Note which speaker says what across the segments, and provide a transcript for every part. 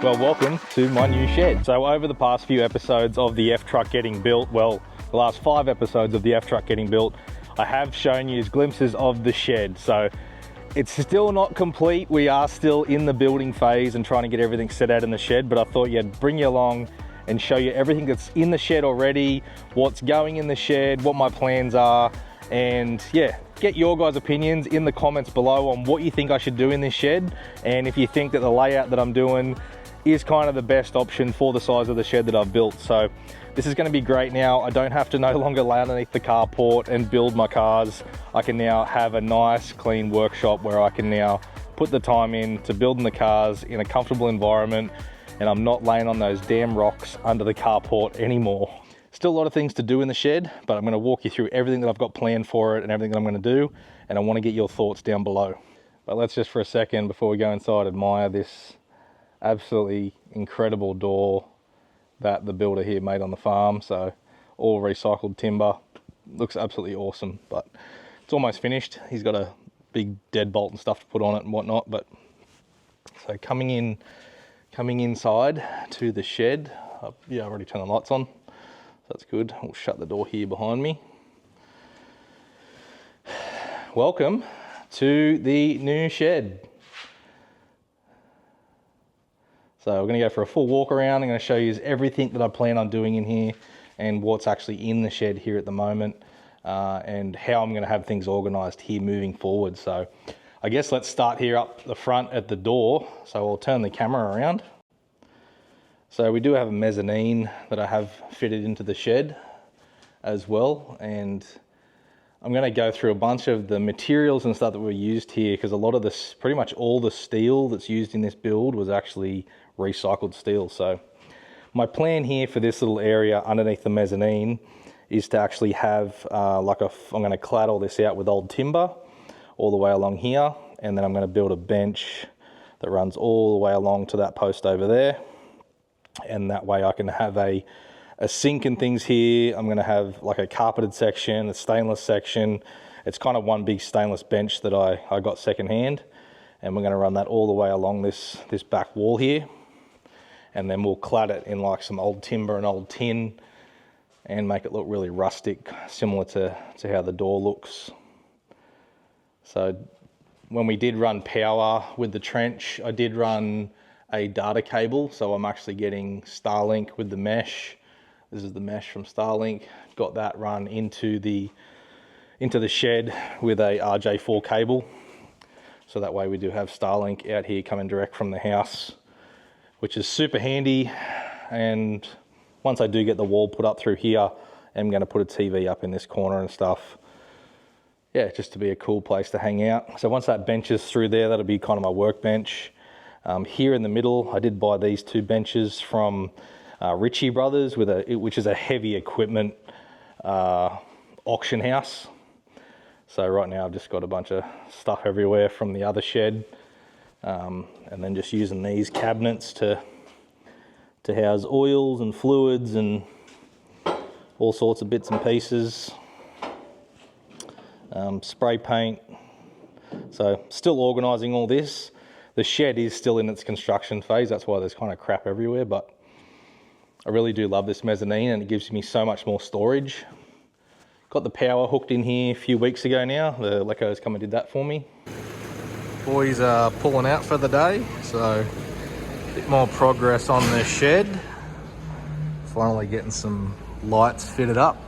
Speaker 1: Well, welcome to my new shed. So over the past few episodes of the F-Truck getting built, well, the last 5 episodes of the F-Truck getting built, I have shown you glimpses of the shed. So it's still not complete. We are still in the building phase and trying to get everything set out in the shed, but I thought, yeah, bring you along and show you everything that's in the shed already, what's going in the shed, what my plans are, and yeah, get your guys' opinions in the comments below on what you think I should do in this shed, and if you think that the layout that I'm doing is kind of the best option for the size of the shed that I've built. So this is going to be great now. I don't have to no longer lay underneath the carport and build my cars. I can now have a nice clean workshop where I can now put the time in to building the cars in a comfortable environment, and I'm not laying on those damn rocks under the carport anymore. Still a lot of things to do in the shed, but I'm going to walk you through everything that I've got planned for it and everything that I'm going to do, and I want to get your thoughts down below. But let's just for a second, before we go inside, admire this absolutely incredible door that the builder here made on the farm. So all recycled timber, looks absolutely awesome, but it's almost finished. He's got a big deadbolt and stuff to put on it and whatnot. But so coming inside to the shed, yeah, I've already turned the lights on, so that's good. We'll shut the door here behind me. Welcome to the new shed. So we're going to go for a full walk around. I'm going to show you everything that I plan on doing in here and what's actually in the shed here at the moment, and how I'm going to have things organized here moving forward. So I guess let's start here up the front at the door. So I'll turn the camera around. So we do have a mezzanine that I have fitted into the shed as well, and I'm going to go through a bunch of the materials and stuff that were used here, because a lot of this, pretty much all the steel that's used in this build was actually recycled steel. So my plan here for this little area underneath the mezzanine is to actually have I'm going to clad all this out with old timber all the way along here, and then I'm going to build a bench that runs all the way along to that post over there, and that way I can have a sink and things here. I'm going to have like a carpeted section, a stainless section. It's kind of one big stainless bench that I got secondhand, and we're going to run that all the way along this back wall here, and then we'll clad it in like some old timber and old tin and make it look really rustic, similar to how the door looks. So when we did run power with the trench, I did run a data cable, so I'm actually getting Starlink with the mesh. This is the mesh from Starlink. Got that run into the shed with a RJ4 cable. So that way we do have Starlink out here coming direct from the house, which is super handy. And once I do get the wall put up through here, I'm going to put a TV up in this corner and stuff. Yeah, just to be a cool place to hang out. So once that bench is through there, that'll be kind of my workbench. Here in the middle, I did buy these 2 benches from Ritchie Brothers, which is a heavy equipment auction house. So right now I've just got a bunch of stuff everywhere from the other shed, and then just using these cabinets to house oils and fluids and all sorts of bits and pieces. Spray paint. So still organising all this. The shed is still in its construction phase, that's why there's kind of crap everywhere, but I really do love this mezzanine and it gives me so much more storage. Got the power hooked in here a few weeks ago now. The Leco's come and did that for me. Boys are pulling out for the day, so a bit more progress on the shed. Finally getting some lights fitted up.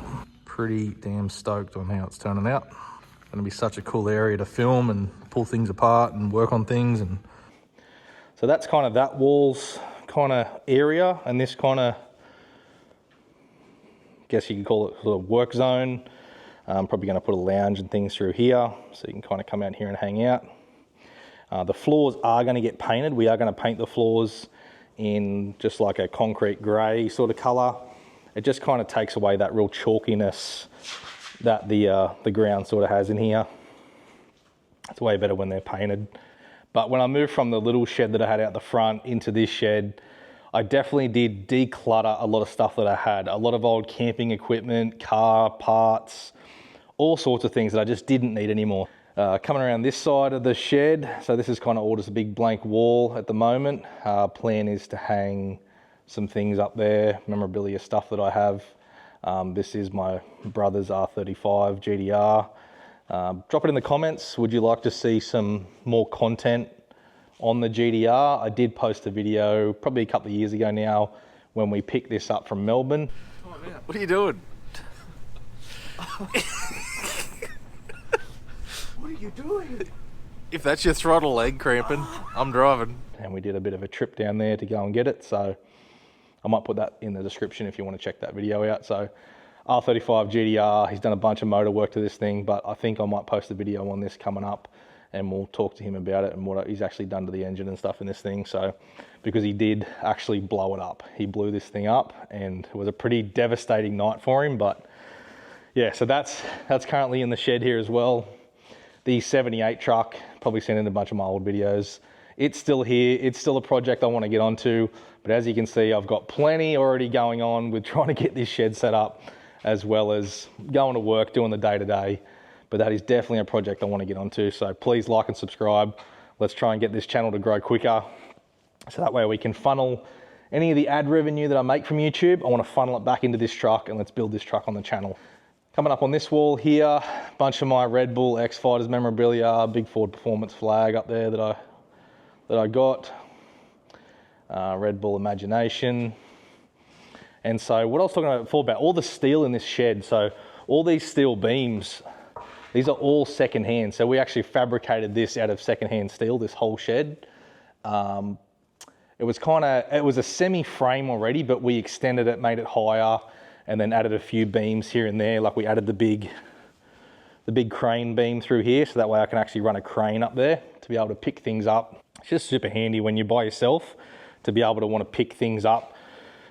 Speaker 1: Pretty damn stoked on how it's turning out. Gonna be such a cool area to film and pull things apart and work on things. And so that's kind of that wall's kind of area, and this kind of, guess you could call it sort of work zone. I'm probably going to put a lounge and things through here, so you can kind of come out here and hang out. The floors are going to get painted. We are going to paint the floors in just like a concrete grey sort of colour. It just kind of takes away that real chalkiness that the ground sort of has in here. It's way better when they're painted. But when I moved from the little shed that I had out the front into this shed, I definitely did declutter a lot of stuff that I had. A lot of old camping equipment, car parts, all sorts of things that I just didn't need anymore. Coming around this side of the shed, so this is kind of all just a big blank wall at the moment. Plan is to hang some things up there, memorabilia stuff that I have. This is my brother's R35 GDR. Drop it in the comments. Would you like to see some more content on the GDR? I did post a video probably a couple of years ago now when we picked this up from Melbourne.
Speaker 2: Oh, man. What are you doing?
Speaker 3: What are you doing?
Speaker 2: If that's your throttle leg cramping, I'm driving.
Speaker 1: And we did a bit of a trip down there to go and get it, so I might put that in the description if you want to check that video out. So R35 GDR, he's done a bunch of motor work to this thing, but I think I might post a video on this coming up and we'll talk to him about it and what he's actually done to the engine and stuff in this thing. So, because he did actually blow it up. He blew this thing up and it was a pretty devastating night for him, but yeah, so that's currently in the shed here as well. The 78 truck, probably seen in a bunch of my old videos. It's still here, it's still a project I want to get onto, but as you can see, I've got plenty already going on with trying to get this shed set up, as well as going to work, doing the day-to-day. But that is definitely a project I want to get onto. So please like and subscribe. Let's try and get this channel to grow quicker. So that way we can funnel any of the ad revenue that I make from YouTube. I want to funnel it back into this truck and let's build this truck on the channel. Coming up on this wall here, a bunch of my Red Bull X Fighters memorabilia, big Ford Performance flag up there that I got. Red Bull Imagination. And so what I was talking about before about all the steel in this shed. So all these steel beams, these are all secondhand. So we actually fabricated this out of secondhand steel, this whole shed. It was a semi frame already, but we extended it, made it higher, and then added a few beams here and there. Like we added the big crane beam through here, so that way I can actually run a crane up there to be able to pick things up. It's just super handy when you're by yourself to be able to want to pick things up.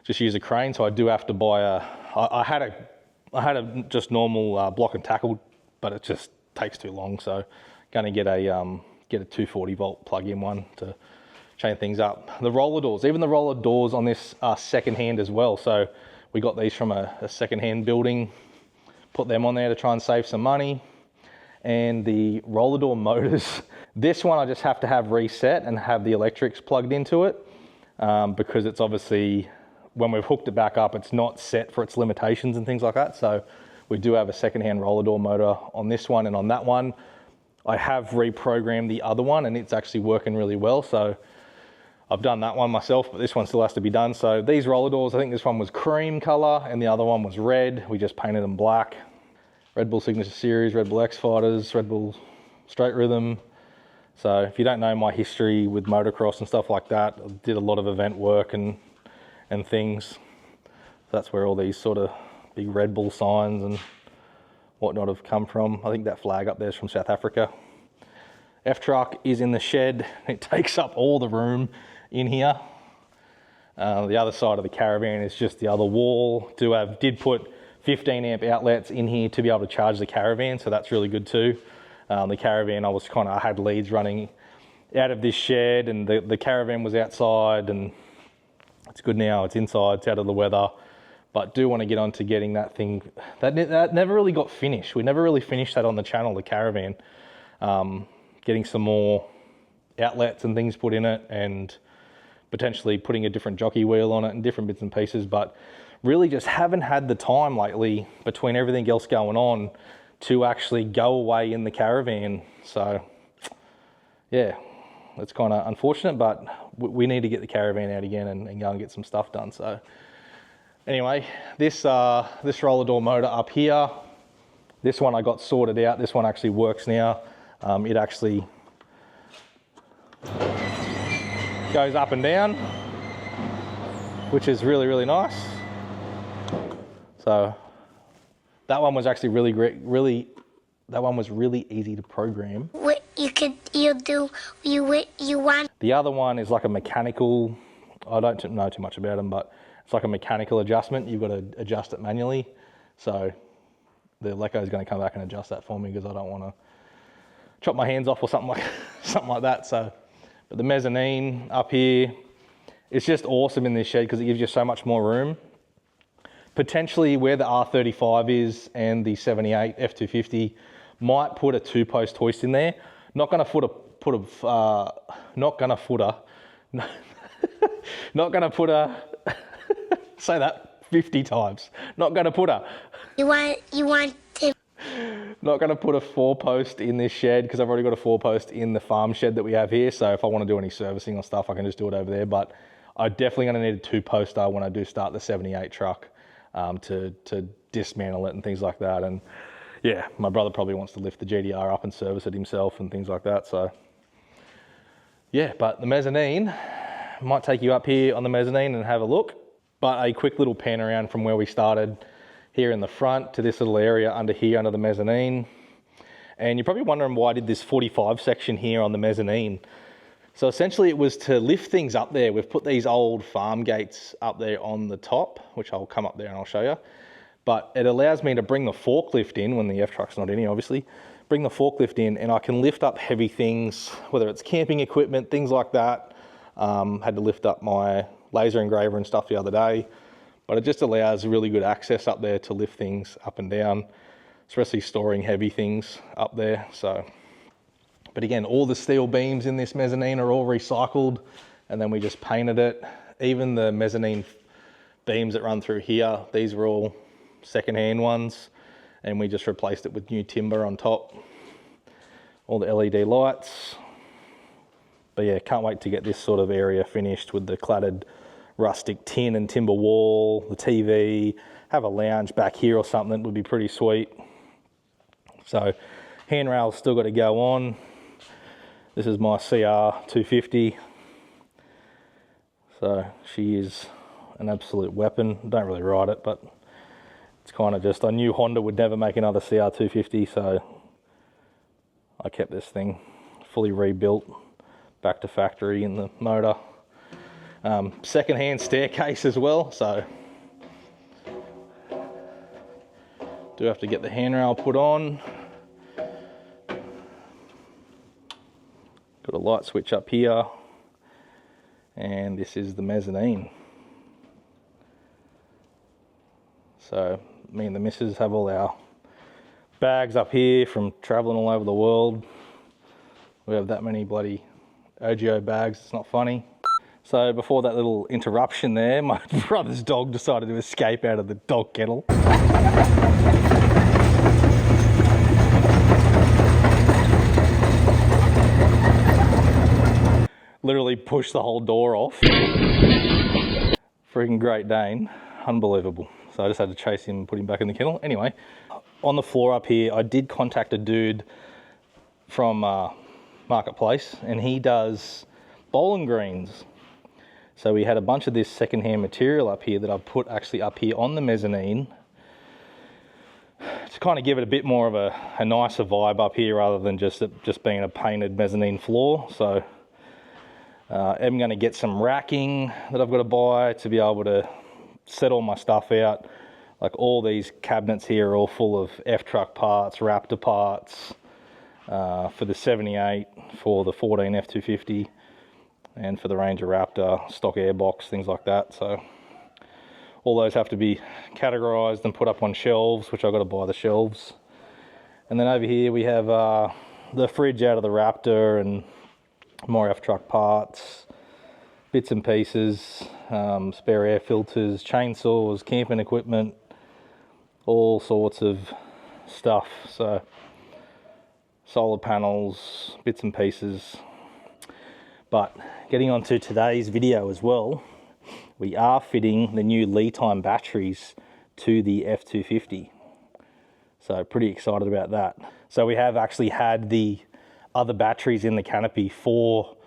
Speaker 1: Just use a crane. So I do have to buy I had a just normal block and tackle, but it just takes too long. So going to get a 240 volt plug-in one to chain things up. The roller doors, even the roller doors on this are secondhand as well. So we got these from a secondhand building, put them on there to try and save some money. And the roller door motors, this one I just have to have reset and have the electrics plugged into it, because it's obviously, when we've hooked it back up, it's not set for its limitations and things like that. So we do have a secondhand roller door motor on this one, and on that one, I have reprogrammed the other one and it's actually working really well. So I've done that one myself, but this one still has to be done. So these roller doors, I think this one was cream color and the other one was red. We just painted them black. Red Bull Signature Series, Red Bull X Fighters, Red Bull Straight Rhythm. So if you don't know my history with motocross and stuff like that, I did a lot of event work and things. That's where all these sort of big Red Bull signs and whatnot have come from. I think that flag up there is from South Africa. F-Truck is in the shed. It takes up all the room in here. The other side of the caravan is just the other wall. Did put 15 amp outlets in here to be able to charge the caravan, so that's really good too. The caravan, I had leads running out of this shed, and the caravan was outside, and it's good now. It's inside, it's out of the weather, but do want to get on to getting that thing. That never really got finished. We never really finished that on the channel, the caravan. Getting some more outlets and things put in it, and potentially putting a different jockey wheel on it and different bits and pieces, but really just haven't had the time lately between everything else going on to actually go away in the caravan. So yeah, it's kind of unfortunate, but we need to get the caravan out again and go and get some stuff done. So anyway, this roller door motor up here, this one I got sorted out. This one actually works now. It actually goes up and down, which is really, really nice. So that one was actually really great. That one was really easy to program.
Speaker 4: What you want.
Speaker 1: The other one is like a mechanical. I don't know too much about them, but it's like a mechanical adjustment. You've got to adjust it manually. So the Leco is going to come back and adjust that for me because I don't want to chop my hands off or something like that. So, but the mezzanine up here, it's just awesome in this shed because it gives you so much more room. Potentially where the R35 is and the 78 F250, Might put a 2-post hoist in there. Not gonna say that 50 times. Not gonna put a Not going to put a 4-post in this shed because I've already got a 4-post in the farm shed that we have here. So if I want to do any servicing or stuff, I can just do it over there. But I'm definitely going to need a 2-poster when I do start the 78 truck to dismantle it and things like that. And yeah, my brother probably wants to lift the GDR up and service it himself and things like that. So yeah, but the mezzanine, might take you up here on the mezzanine and have a look. But a quick little pan around from where we started here in the front to this little area under here under the mezzanine. And you're probably wondering why I did this 45 section here on the mezzanine. So essentially it was to lift things up there. We've put these old farm gates up there on the top, which I'll come up there and I'll show you. But it allows me to bring the forklift in when the F-truck's not in here, obviously. Bring the forklift in and I can lift up heavy things, whether it's camping equipment, things like that. Had to lift up my laser engraver and stuff the other day. But it just allows really good access up there to lift things up and down, especially storing heavy things up there. So, but again, all the steel beams in this mezzanine are all recycled and then we just painted it. Even the mezzanine beams that run through here, these were all secondhand ones and we just replaced it with new timber on top. All the LED lights. But yeah, can't wait to get this sort of area finished with the cladded rustic tin and timber wall, the TV, have a lounge back here or something would be pretty sweet. So handrail's still got to go on. This is my CR 250. So she is an absolute weapon. Don't really ride it, but it's kind of just, I knew Honda would never make another CR 250, so I kept this thing fully rebuilt, back to factory in the motor. Second-hand staircase as well, so do have to get the handrail put on. Got a light switch up here, and this is the mezzanine. So me and the missus have all our bags up here from traveling all over the world. We have that many bloody OGO bags, it's not funny. So before that little interruption there, my brother's dog decided to escape out of the dog kennel. Literally pushed the whole door off. Freaking Great Dane, unbelievable. So I just had to chase him and put him back in the kennel. Anyway, on the floor up here, I did contact a dude from Marketplace and he does bowling greens. So we had a bunch of this secondhand material up here that I've put actually up here on the mezzanine to kind of give it a bit more of a nicer vibe up here rather than just being a painted mezzanine floor. So I'm going to get some racking that I've got to buy to be able to set all my stuff out. Like all these cabinets here are all full of F-truck parts, Raptor parts for the 78, for the 14 F250. And for the Ranger Raptor, stock airbox, things like that. So all those have to be categorized and put up on shelves, which I've got to buy the shelves. And then over here we have the fridge out of the Raptor and more F-truck parts, bits and pieces, spare air filters, chainsaws, camping equipment, all sorts of stuff. So solar panels, bits and pieces. But getting on to today's video as well, we are fitting the new LiTime batteries to the F250. So pretty excited about that. So we have actually had the other batteries in the canopy for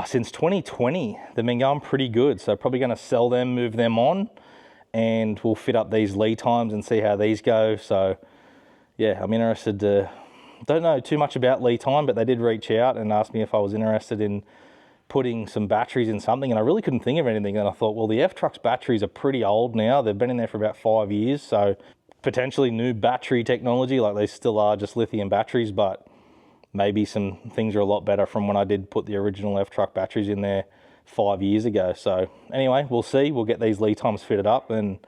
Speaker 1: since 2020. They've been going pretty good. So probably going to sell them, move them on, and we'll fit up these LiTimes and see how these go. So yeah, I'm interested to, don't know too much about LiTime, but they did reach out and ask me if I was interested in putting some batteries in something, and I really couldn't think of anything. And I thought, well, the F-Truck's batteries are pretty old now. They've been in there for about 5 years, so potentially new battery technology, like they still are just lithium batteries, but maybe some things are a lot better from when I did put the original F-Truck batteries in there 5 years ago. So anyway, we'll see. We'll get these LiTimes fitted up and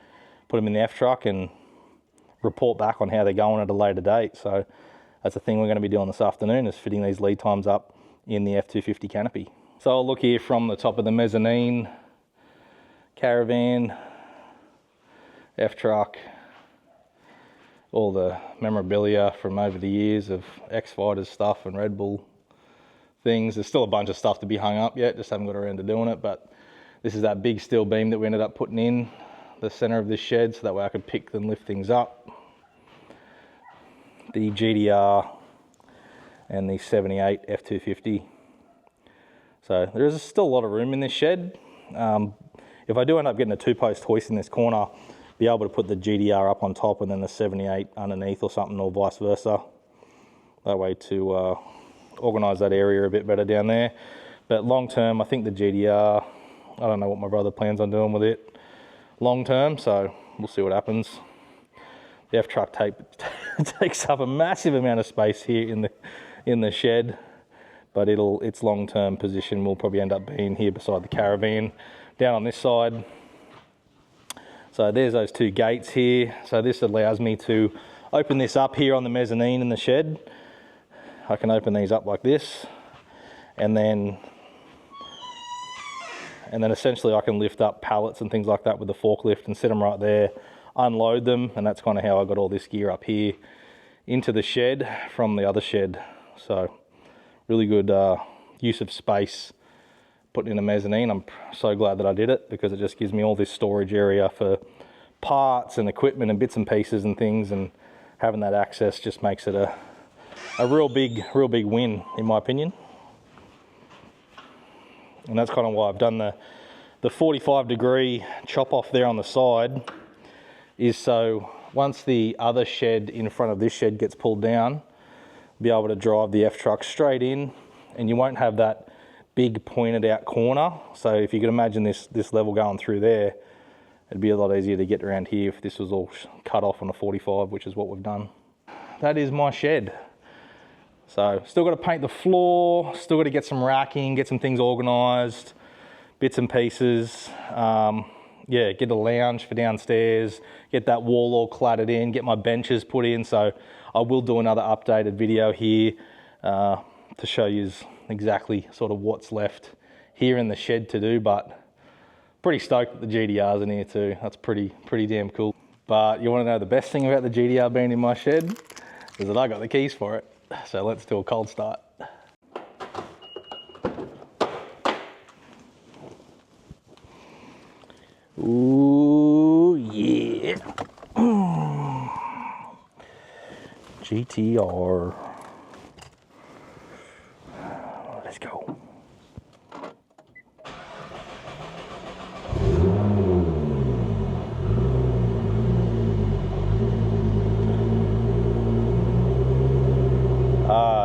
Speaker 1: put them in the F-Truck and report back on how they're going at a later date. So that's the thing we're going to be doing this afternoon, is fitting these LiTimes up in the F250 canopy. So I'll look here from the top of the mezzanine, caravan, F-truck, all the memorabilia from over the years of X-Fighters stuff and Red Bull things. There's still a bunch of stuff to be hung up yet, just haven't got around to doing it, but this is that big steel beam that we ended up putting in the center of this shed so that way I could pick and lift things up. The GDR and the 78 F250. So there is still a lot of room in this shed. If I do end up getting a 2-post hoist in this corner, be able to put the GDR up on top and then the 78 underneath or something, or vice versa. That way to organise that area a bit better down there. But long term, I think the GDR, I don't know what my brother plans on doing with it long term, so we'll see what happens. The F-truck takes up a massive amount of space here in the shed, but its long-term position will probably end up being here beside the caravan, down on this side. So there's those 2 gates here. So this allows me to open this up here on the mezzanine in the shed. I can open these up like this, and then essentially I can lift up pallets and things like that with the forklift and set them right there, unload them, and that's kind of how I got all this gear up here into the shed from the other shed. So really good use of space putting in a mezzanine. I'm so glad that I did it, because it just gives me all this storage area for parts and equipment and bits and pieces and things, and having that access just makes it a real big win in my opinion. And that's kind of why I've done the 45-degree chop off there on the side, is so once the other shed in front of this shed gets pulled down, be able to drive the F-truck straight in, and you won't have that big pointed out corner. So if you could imagine this level going through there, it'd be a lot easier to get around here if this was all cut off on a 45, which is what we've done. That is my shed. So still got to paint the floor, still got to get some racking, get some things organised, bits and pieces. Yeah, get a lounge for downstairs, get that wall all cladded in, get my benches put in. So I will do another updated video here to show you exactly sort of what's left here in the shed to do, but pretty stoked that the GDR's in here too. That's pretty damn cool. But you want to know the best thing about the GDR being in my shed is that I got the keys for it. So let's do a cold start. Ooh, yeah. GTR. Let's go.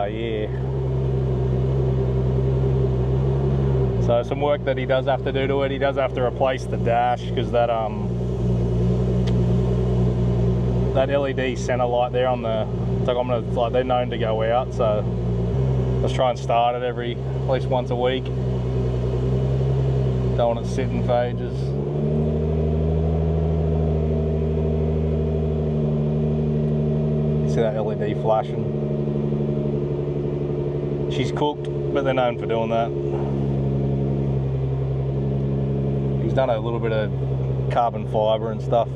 Speaker 1: Yeah. So some work that he does have to do to it. He does have to replace the dash, because that LED center light there on the tachometer, like, they're known to go out. So let's try and start it at least once a week. Don't want it sitting for ages. You see that LED flashing? She's cooked, but they're known for doing that. He's done a little bit of carbon fibre and stuff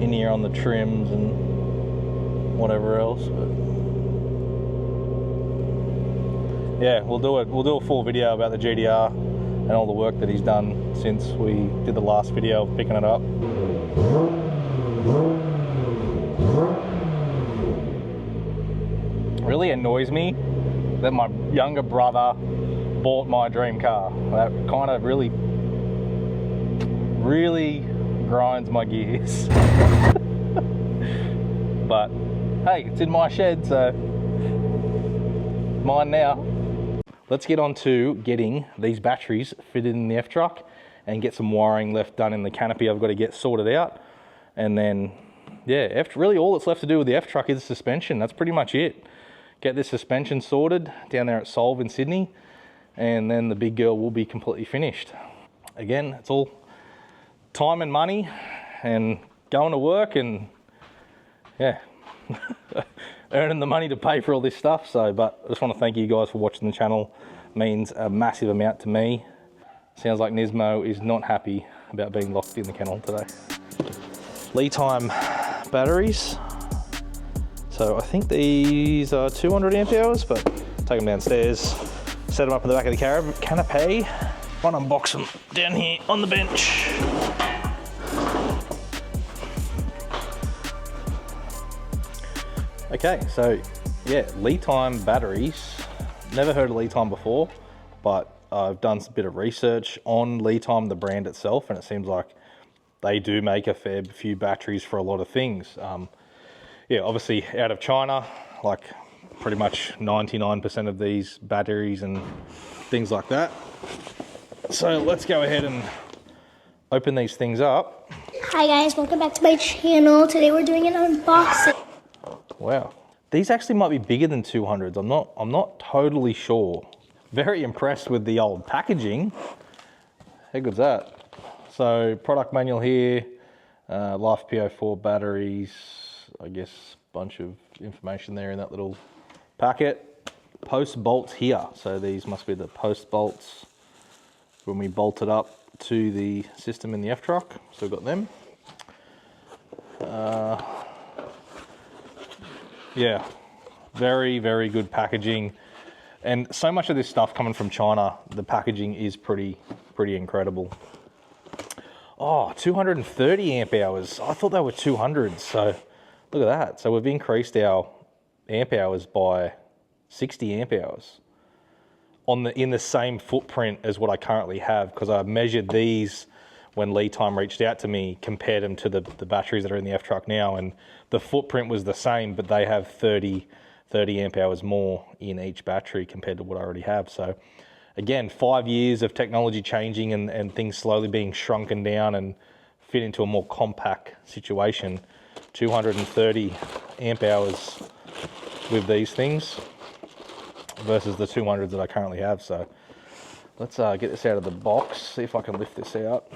Speaker 1: in here on the trims and whatever else. But yeah, we'll do a full video about the GDR and all the work that he's done since we did the last video of picking it up. Really annoys me that my younger brother bought my dream car. That kind of really grinds my gears. But hey, it's in my shed, so mine now. Let's get on to getting these batteries fitted in the F-truck and get some wiring left done in the canopy I've got to get sorted out. And then, yeah, really all that's left to do with the F-truck is the suspension. That's pretty much it. Get this suspension sorted down there at Solve in Sydney, and then the big girl will be completely finished. Again, it's all time and money and going to work, and yeah, earning the money to pay for all this stuff. So, but I just want to thank you guys for watching the channel. It means a massive amount to me. Sounds like Nismo is not happy about being locked in the kennel today. LiTime batteries. So I think these are 200 amp hours, but take them downstairs, set them up in the back of the canopy. One unbox them down here on the bench. Okay, so yeah, LiTime batteries. Never heard of LiTime before, but I've done a bit of research on LiTime, the brand itself, and it seems like they do make a fair few batteries for a lot of things. Yeah, obviously out of China, like pretty much 99% of these batteries and things like that. So let's go ahead and open these things up.
Speaker 4: Hi guys, welcome back to my channel. Today we're doing an unboxing.
Speaker 1: Wow, these actually might be bigger than 200s. I'm not totally sure. Very impressed with the old packaging. How good's that? So product manual here, Life PO4 batteries, I guess bunch of information there in that little packet. Post bolts here. So these must be the post bolts when we bolt it up to the system in the F-truck. So we've got them. Yeah, very, very good packaging. And so much of this stuff coming from China, the packaging is pretty incredible. Oh, 230 amp hours. I thought they were 200. So look at that. So we've increased our amp hours by 60 amp hours in the same footprint as what I currently have, because I measured these when LiTime reached out to me, compared them to the batteries that are in the F-truck now, and the footprint was the same, but they have 30 amp hours more in each battery compared to what I already have. So again, 5 years of technology changing and things slowly being shrunken down and fit into a more compact situation. 230 amp hours with these things versus the 200s that I currently have. So let's get this out of the box, see if I can lift this out.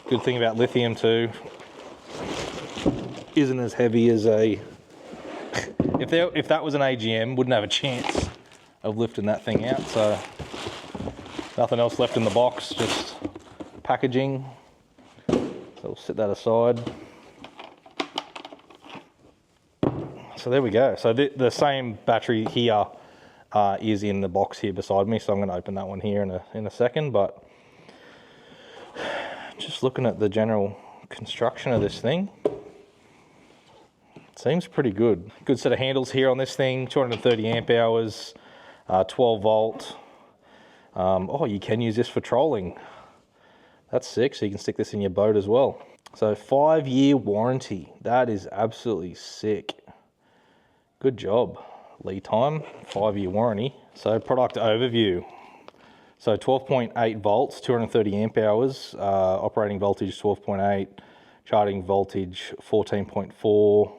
Speaker 1: Good thing about lithium too, isn't as heavy as a, if that was an AGM, wouldn't have a chance of lifting that thing out. So nothing else left in the box, just packaging. So we'll set that aside. So there we go. So the same battery here is in the box here beside me. So I'm going to open that one here in a second. But just looking at the general construction of this thing, it seems pretty good. Good set of handles here on this thing. 230 amp hours, 12 volt. Oh, you can use this for trolling. That's sick. So you can stick this in your boat as well. So 5-year warranty. That is absolutely sick. Good job, LiTime, 5-year warranty. So product overview. So 12.8 volts, 230 amp hours, operating voltage 12.8, charging voltage 14.4,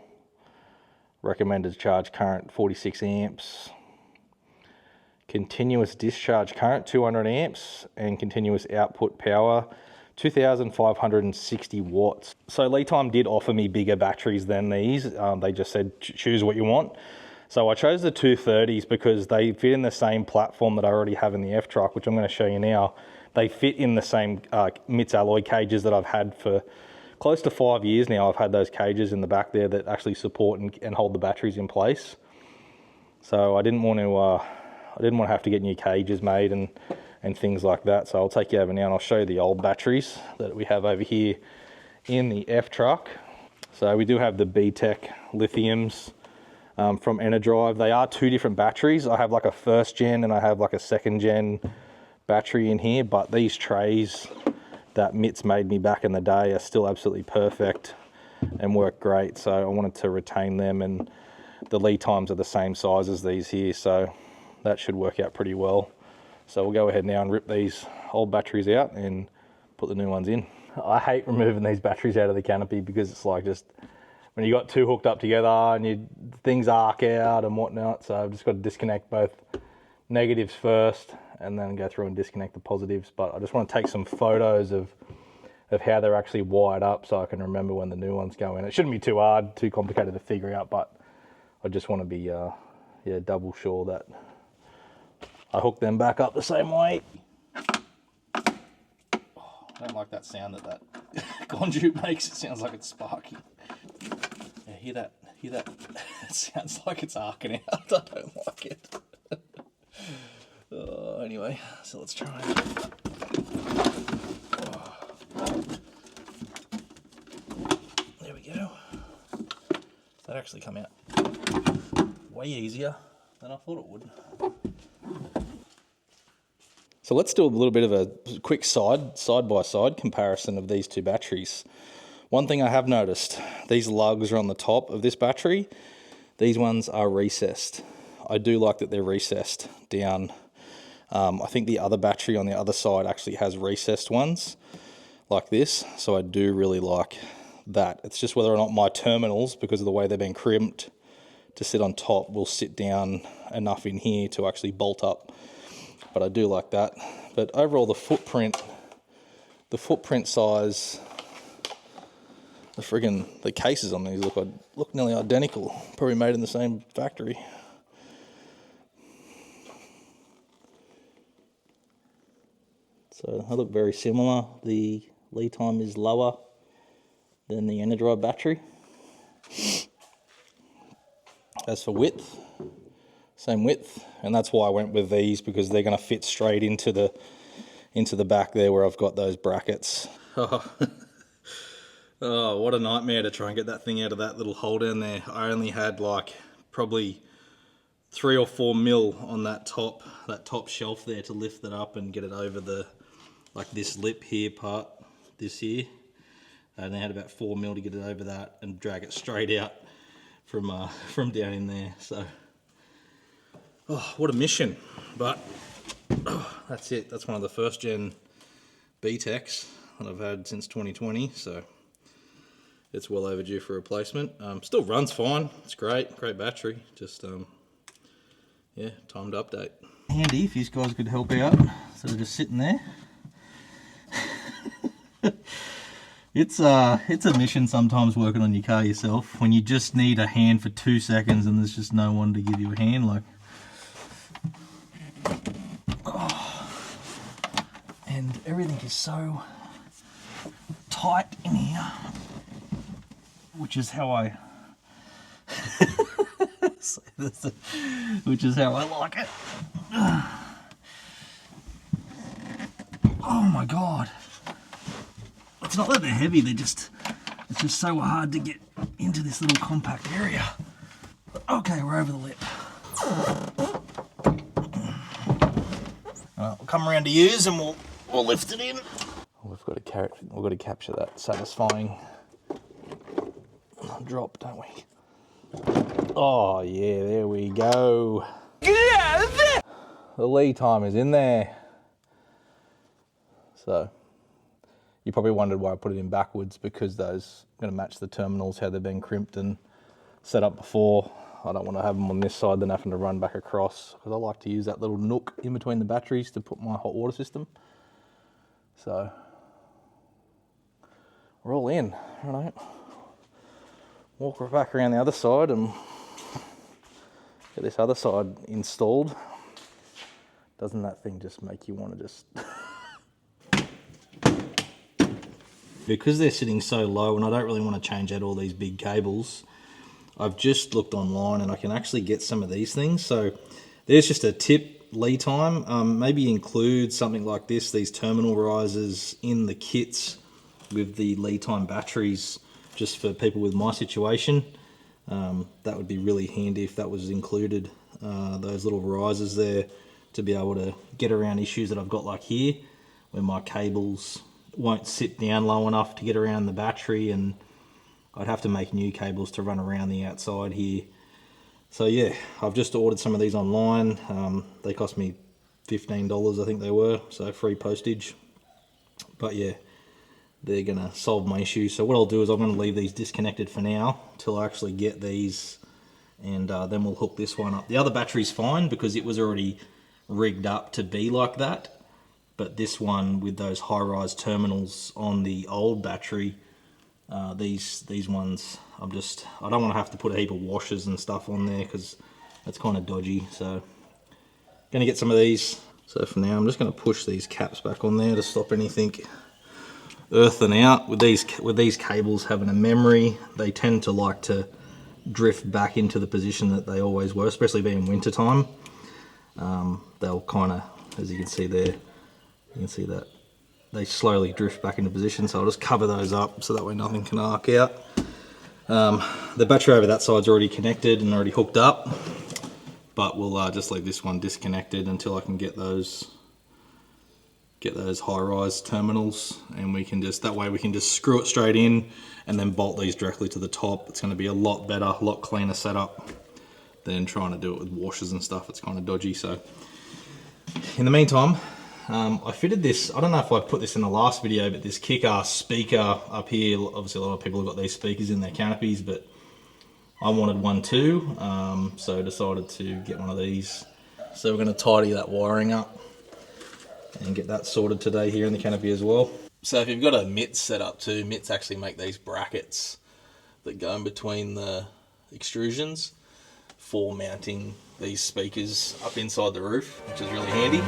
Speaker 1: recommended charge current 46 amps, continuous discharge current 200 amps, and continuous output power 2,560 watts. So LiTime did offer me bigger batteries than these. They just said, choose what you want. So I chose the 230s because they fit in the same platform that I already have in the F-truck, which I'm going to show you now. They fit in the same MITS alloy cages that I've had for close to 5 years now. I've had those cages in the back there that actually support and hold the batteries in place. So I didn't want to have to get new cages made and things like that. So I'll take you over now and I'll show you the old batteries that we have over here in the F-truck. So we do have the BTEC lithiums from Enerdrive. They are two different batteries. I have like a first gen and I have like a second gen battery in here, but these trays that MITS made me back in the day are still absolutely perfect and work great. So I wanted to retain them, and the LiTimes are the same size as these here, so that should work out pretty well. So we'll go ahead now and rip these old batteries out and put the new ones in. I hate removing these batteries out of the canopy because it's like just when you got two hooked up together and things arc out and whatnot. So I've just got to disconnect both negatives first and then go through and disconnect the positives. But I just want to take some photos of how they're actually wired up so I can remember when the new ones go in. It shouldn't be too hard, too complicated to figure out, but I just want to be yeah, double sure that I hook them back up the same way. Oh, I don't like that sound that conduit makes. It sounds like it's sparking. Yeah, hear that? Hear that? It sounds like it's arcing out. I don't like it. Anyway, so let's try. There we go. That actually come out way easier than I thought it would. So let's do a little bit of a quick side-by-side comparison of these two batteries. One thing I have noticed, these lugs are on the top of this battery. These ones are recessed. I do like that they're recessed down. I think the other battery on the other side actually has recessed ones like this. So I do really like that. It's just whether or not my terminals, because of the way they've been crimped to sit on top, will sit down enough in here to actually bolt up. But I do like that. But overall, the footprint size, the cases on these look nearly identical. Probably made in the same factory. So they look very similar. The LiTime is lower than the Energize battery. As for width, same width, and that's why I went with these, because they're going to fit straight into the back there where I've got those brackets. Oh, what a nightmare to try and get that thing out of that little hole down there. I only had like probably 3 or 4 mil on that top shelf there to lift that up and get it over the, like this lip here part, this here. And I had about 4 mil to get it over that and drag it straight out from down in there. So, oh, what a mission. But that's it. That's one of the first gen B-Techs that I've had since 2020. So it's well overdue for replacement. Still runs fine. It's great battery. Just yeah, time to update. Handy if these guys could help out. So they're just sitting there. It's a mission sometimes working on your car yourself, when you just need a hand for 2 seconds and there's just no one to give you a hand. Like, oh, and everything is so tight in here, which is how I which is how I like it. Oh my god. It's not that they're heavy, it's just so hard to get into this little compact area. Okay, we're over the lip. We'll come around to use and we'll lift it in. We've got to capture that satisfying drop, don't we? Oh yeah, there we go. The LiTime is in there. So you probably wondered why I put it in backwards, because those are going to match the terminals, how they've been crimped and set up before. I don't want to have them on this side then having to run back across, because I like to use that little nook in between the batteries to put my hot water system. So we're all in, right? Walk back around the other side and get this other side installed. Doesn't that thing just make you want to just... Because they're sitting so low and I don't really want to change out all these big cables, I've just looked online and I can actually get some of these things. So there's just a tip, LiTime. Maybe include something like this, these terminal risers in the kits with the LiTime batteries, just for people with my situation. That would be really handy if that was included, those little risers there, to be able to get around issues that I've got like here, where my cables won't sit down low enough to get around the battery, and I'd have to make new cables to run around the outside here. So yeah, I've just ordered some of these online. They cost me $15, I think they were, so free postage. But yeah, they're gonna solve my issue. So what I'll do is I'm gonna leave these disconnected for now till I actually get these, and then we'll hook this one up. The other battery's fine because it was already rigged up to be like that. But this one with those high-rise terminals on the old battery, These ones, I don't want to have to put a heap of washers and stuff on there because that's kind of dodgy. So gonna get some of these. So for now, I'm just gonna push these caps back on there to stop anything earthing out. With these cables having a memory, they tend to like to drift back into the position that they always were, especially being winter time. They'll kind of, as you can see there, you can see that they slowly drift back into position. So I'll just cover those up so that way nothing can arc out. The battery over that side's already connected and already hooked up, but we'll just leave this one disconnected until I can get those high-rise terminals, and we can just screw it straight in and then bolt these directly to the top. It's going to be a lot better, a lot cleaner setup than trying to do it with washers and stuff. It's kind of dodgy. So in the meantime, I fitted this, I don't know if I put this in the last video, but this kick-ass speaker up here. Obviously a lot of people have got these speakers in their canopies, but I wanted one too, so I decided to get one of these. So we're going to tidy that wiring up and get that sorted today here in the canopy as well. So if you've got a mitt set up too, mitts actually make these brackets that go in between the extrusions for mounting these speakers up inside the roof, which is really handy.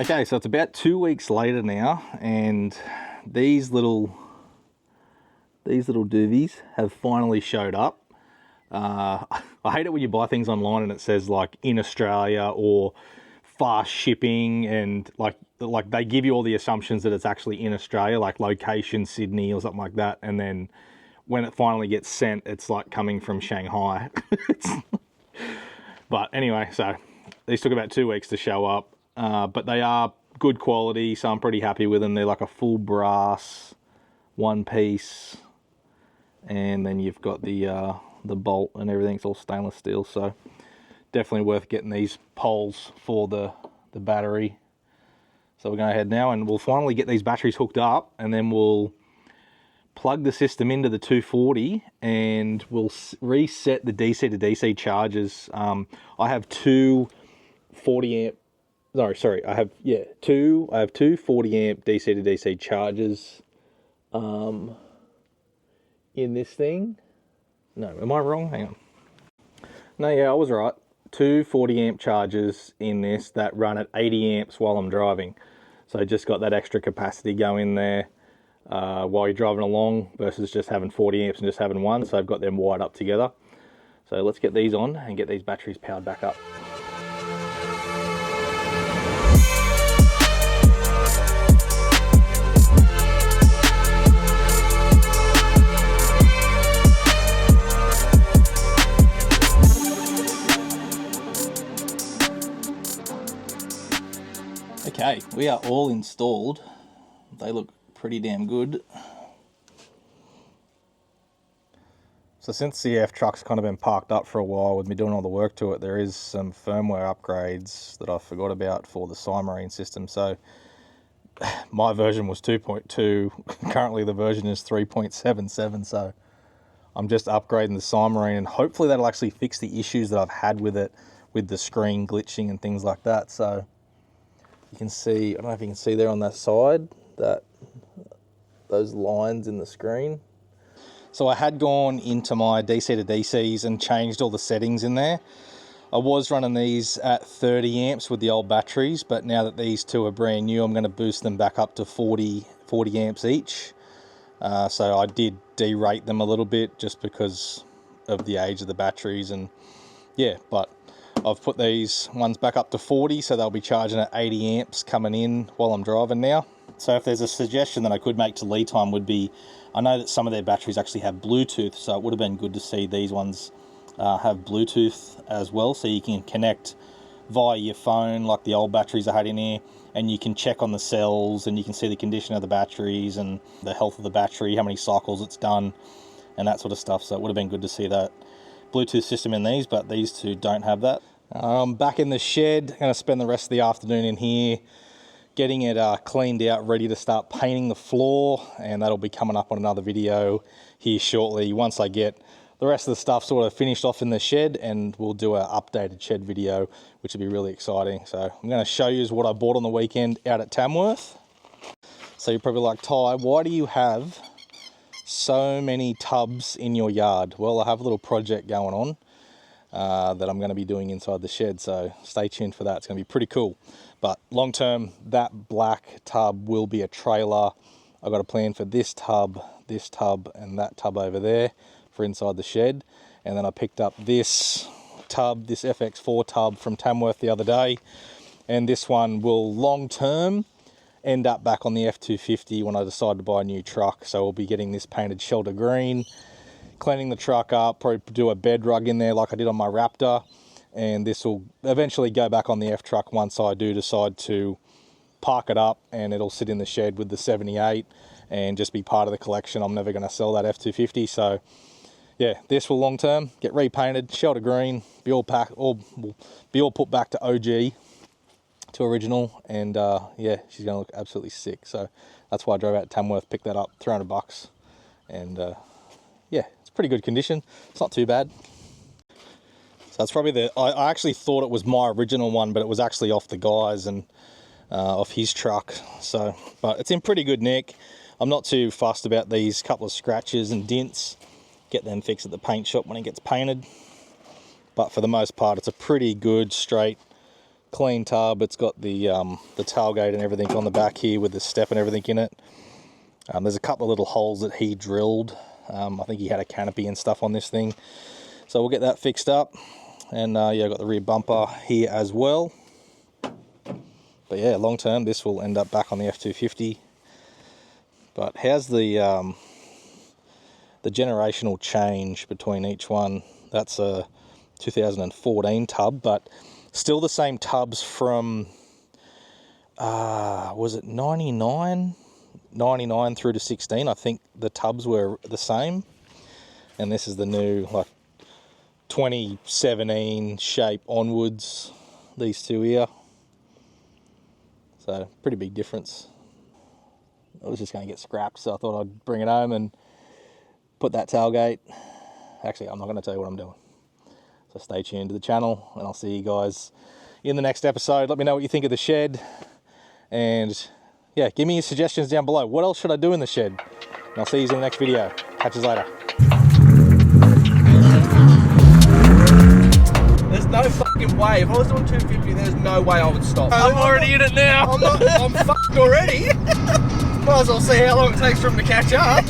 Speaker 1: Okay, so it's about 2 weeks later now, and these little doovies have finally showed up. I hate it when you buy things online and it says like in Australia or fast shipping, and like they give you all the assumptions that it's actually in Australia, like location Sydney or something like that, and then when it finally gets sent, it's like coming from Shanghai. But anyway, so these took about 2 weeks to show up. But they are good quality, so I'm pretty happy with them. They're like a full brass one piece, and then you've got the bolt and everything's all stainless steel, so definitely worth getting these poles for the battery. So we're going ahead now and we'll finally get these batteries hooked up, and then we'll plug the system into the 240 and we'll reset the DC to DC charges. I have two 40 amp, sorry, I have two 40 amp DC to DC chargers in this thing. No, am I wrong? Hang on. No, yeah, I was right. Two 40 amp chargers in this that run at 80 amps while I'm driving. So just got that extra capacity going there while you're driving along versus just having 40 amps and just having one. So I've got them wired up together. So let's get these on and get these batteries powered back up. Okay, we are all installed. They look pretty damn good. So since the CF truck's kind of been parked up for a while with me doing all the work to it, there is some firmware upgrades that I forgot about for the Cymarine system. So my version was 2.2, currently the version is 3.77, so I'm just upgrading the Cymarine, and hopefully that'll actually fix the issues that I've had with it, with the screen glitching and things like that. So you can see, I don't know if you can see there on that side, that those lines in the screen. So I had gone into my DC to DCs and changed all the settings in there. I was running these at 30 amps with the old batteries, but now that these two are brand new, I'm going to boost them back up to 40 amps each. So I did derate them a little bit just because of the age of the batteries, and yeah, but I've put these ones back up to 40, so they'll be charging at 80 amps coming in while I'm driving now. So if there's a suggestion that I could make to LiTime would be, I know that some of their batteries actually have Bluetooth, so it would have been good to see these ones have Bluetooth as well, so you can connect via your phone like the old batteries I had in here, and you can check on the cells and you can see the condition of the batteries and the health of the battery, how many cycles it's done, and that sort of stuff. So it would have been good to see that Bluetooth system in these, but these two don't have that. Back in the shed, I'm going to spend the rest of the afternoon in here getting it cleaned out, ready to start painting the floor, and that'll be coming up on another video here shortly once I get the rest of the stuff sort of finished off in the shed, and we'll do an updated shed video, which will be really exciting. So I'm going to show you what I bought on the weekend out at Tamworth. So you're probably like, Ty, why do you have so many tubs in your yard? Well, I have a little project going on that I'm going to be doing inside the shed, so stay tuned for that. It's going to be pretty cool. But long term, that black tub will be a trailer. I've got a plan for this tub, and that tub over there for inside the shed. And then I picked up this tub, this FX4 tub from Tamworth the other day, and this one will long term end up back on the F250 when I decide to buy a new truck. So we'll be getting this painted shelter green, cleaning the truck up, probably do a bed rug in there like I did on my Raptor, and this will eventually go back on the F truck once I do decide to park it up, and it'll sit in the shed with the 78 and just be part of the collection. I'm never going to sell that F250. So yeah, this will long term get repainted, shelter green, be all put back to OG, to original, and yeah, she's gonna look absolutely sick. So that's why I drove out to Tamworth, picked that up, $300, and yeah, it's pretty good condition. It's not too bad. So that's probably I actually thought it was my original one, but it was actually off the guy's and off his truck. So, but it's in pretty good nick. I'm not too fussed about these couple of scratches and dents. Get them fixed at the paint shop when it gets painted. But for the most part, it's a pretty good, straight, clean tub. It's got the tailgate and everything on the back here with the step and everything in it. There's a couple of little holes that he drilled. I think he had a canopy and stuff on this thing, so we'll get that fixed up. And yeah, I've got the rear bumper here as well. But yeah, long term this will end up back on the F250. But how's the generational change between each one? That's a 2014 tub, but still the same tubs from, was it 99 through to 16? I think the tubs were the same. And this is the new, like, 2017 shape onwards, these two here. So, pretty big difference. I was just going to get scrapped, so I thought I'd bring it home and put that tailgate. Actually, I'm not going to tell you what I'm doing. So stay tuned to the channel, and I'll see you guys in the next episode. Let me know what you think of the shed, and yeah, give me your suggestions down below. What else should I do in the shed? And I'll see you in the next video. Catch you later.
Speaker 3: There's no fucking way. If I was doing 250, there's no way I would stop.
Speaker 2: I'm already in it now.
Speaker 3: I'm fucked already. Might as well see how long it takes for him to catch up.